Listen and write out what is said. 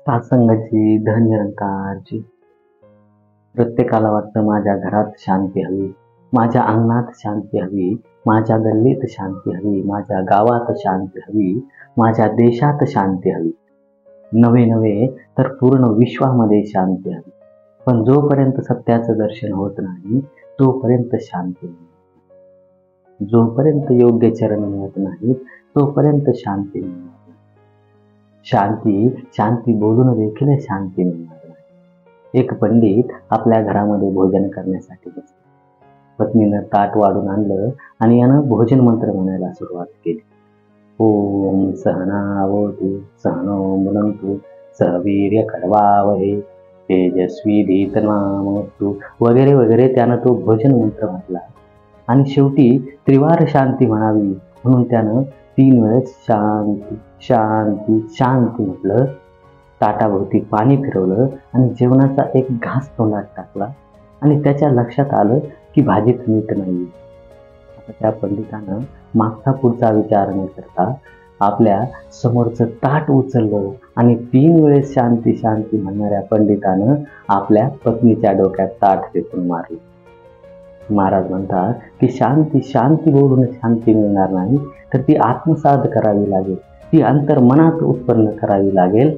सत्संगाची धननिरंकारची प्रत्येकाला वाटतं माझ्या घरात शांती हवी, माझ्या अंगणात शांती हवी, माझ्या गल्लीत शांती हवी, माझ्या गावात शांती हवी, माझ्या देशात शांती हवी, नवे नवे तर पूर्ण विश्वामध्ये शांती हवी. पण जोपर्यंत सत्याचं दर्शन होत नाही तोपर्यंत शांती नाही. जोपर्यंत योग्य चरण मिळत नाहीत तोपर्यंत शांती नाही. शांती शांती बोलून देखील शांती मिळणार नाही. एक पंडित आपल्या घरामध्ये भोजन करण्यासाठी बसला. पत्नीनं ताट वाढून आणलं आणि यानं भोजन मंत्र म्हणायला सुरुवात केली. ओम सहनावतु सहनौ भुनक्तु सह वीर्य करवावहै तेजस्वी धीतनामस्तु वगैरे वगैरे त्यानं तो भोजन मंत्र म्हटला. आणि शेवटी त्रिवार शांती म्हणावी म्हणून त्यानं 3 वेळेस शांती शांती शांती म्हटलं. ताटाभोवती पाणी फिरवलं आणि जेवणाचा एक घास तोंडात टाकला आणि त्याच्या लक्षात आलं की भाजीत मीठ नाही. आता त्या पंडितानं मागचा पुढचा विचार न करता आपल्या समोरचं ताट उचललं आणि 3 वेळेस शांती शांती म्हणणाऱ्या पंडितानं आपल्या पत्नीच्या डोक्यात ताट फेकून मारलं. महाराज म्हणतात की शांती शांती बोलून शांती मिळणार नाही, तर ती आत्मसात करावी लागेल, ती अंतर्मनात उत्पन्न करावी लागेल.